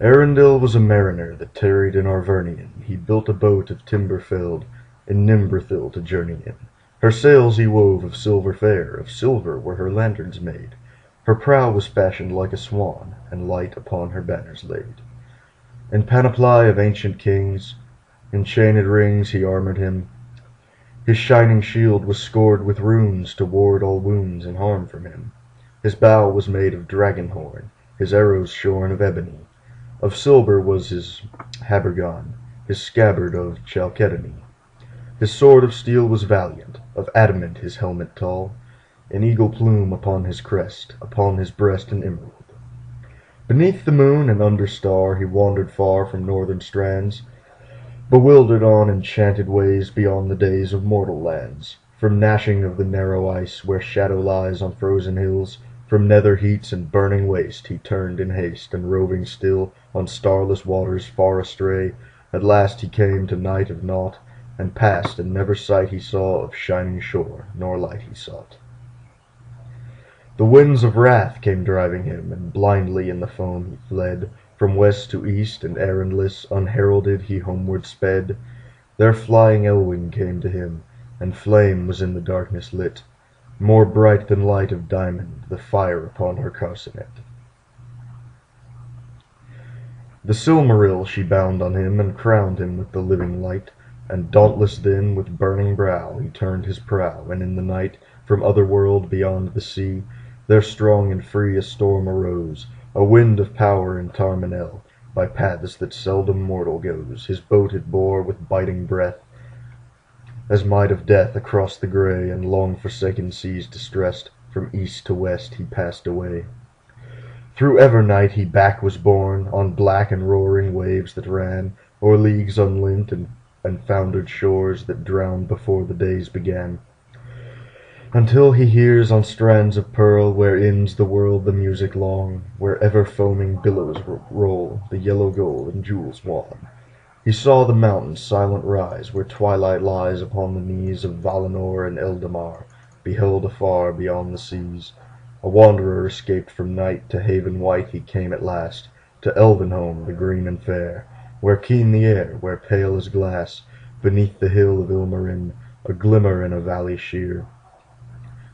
Earendil was a mariner that tarried in Arvernian. He built a boat of timber felled in Nimberthil to journey in. Her sails he wove of silver fair, of silver were her lanterns made. Her prow was fashioned like a swan, and light upon her banners laid. In panoply of ancient kings, in chained rings he armoured him. His shining shield was scored with runes to ward all wounds and harm from him. His bow was made of dragon horn, his arrows shorn of ebony. Of silver was his habergeon, his scabbard of chalcedony. His sword of steel was valiant, of adamant his helmet tall, an eagle plume upon his crest, upon his breast an emerald. Beneath the moon and under star he wandered far from northern strands, bewildered on enchanted ways beyond the days of mortal lands. From gnashing of the narrow ice where shadow lies on frozen hills, from nether heats and burning waste he turned in haste, and roving still on starless waters far astray, at last he came to night of naught, and passed, and never sight he saw of shining shore, nor light he sought. The winds of wrath came driving him, and blindly in the foam he fled. From west to east, and errandless, unheralded he homeward sped. There flying Elwing came to him, and flame was in the darkness lit, more bright than light of diamond, the fire upon her carcanet. The Silmaril she bound on him, and crowned him with the living light, and dauntless then, with burning brow, he turned his prow, and in the night, from other world beyond the sea, there strong and free a storm arose, a wind of power in Tarmanel, by paths that seldom mortal goes. His boat it bore with biting breath, as might of death, across the grey and long forsaken seas distressed. From east to west he passed away. Through Evernight he back was borne, on black and roaring waves that ran o'er leagues unlinked and foundered shores that drowned before the days began, until he hears on strands of pearl, where ends the world, the music long, where ever foaming billows roll, the yellow gold and jewels wan. He saw the mountains silent rise, where twilight lies upon the knees of Valinor and Eldamar, beheld afar beyond the seas. A wanderer escaped from night, to haven white he came at last, to Elvenhome the green and fair, where keen the air, where pale as glass, beneath the hill of Ilmarinen, a glimmer in a valley sheer,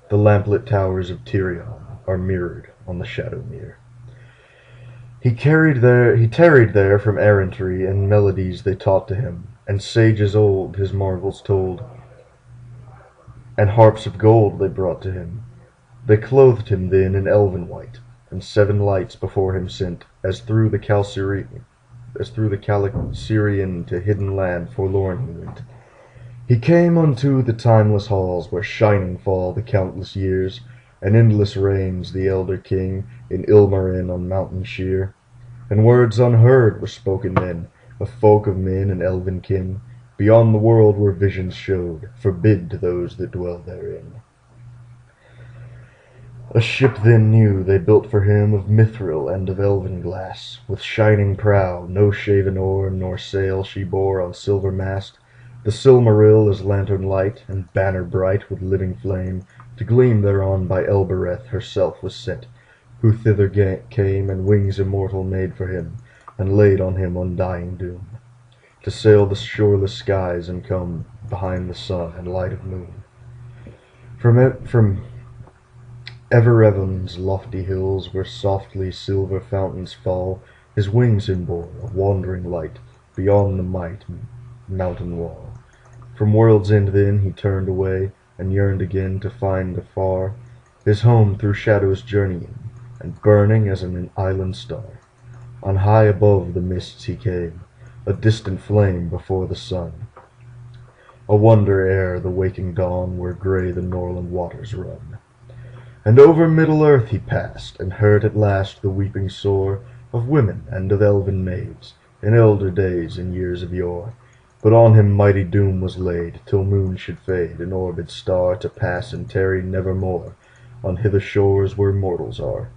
the lamplit towers of Tirion are mirrored on the shadow mere. He tarried there from errantry, and melodies they taught to him, and sages old his marvels told, and harps of gold they brought to him. They clothed him then in elven white, and 7 lights before him sent, as through the Calcirian to hidden land forlorn he went. He came unto the timeless halls, where shining fall the countless years, and endless reigns the elder king in Ilmarinen on mountain sheer. And words unheard were spoken then, of folk of men and elven kin, beyond the world where visions showed, forbid to those that dwell therein. A ship then new they built for him of mithril and of elven glass, with shining prow, no shaven oar nor sail she bore on silver mast. The Silmaril as lantern light, and banner bright with living flame, to gleam thereon by Elbereth herself was sent, who thither came, and wings immortal made for him, and laid on him undying doom, to sail the shoreless skies and come behind the sun and light of moon. From Everevon's lofty hills, where softly silver fountains fall, his wings him bore, a wandering light, beyond the might mountain wall. From world's end then he turned away, and yearned again to find afar his home through shadows journeying, and burning as an island star. On high above the mists he came, a distant flame before the sun, a wonder ere the waking dawn, where grey the Norland waters run. And over Middle Earth he passed, and heard at last the weeping sore of women and of elven maids, in elder days and years of yore. But on him mighty doom was laid, till moon should fade, an orbed star, to pass and tarry nevermore on hither shores where mortals are,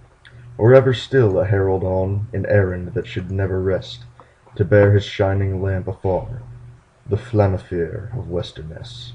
or ever still a herald on an errand that should never rest, to bear his shining lamp afar, the Flamafere of Westernesse.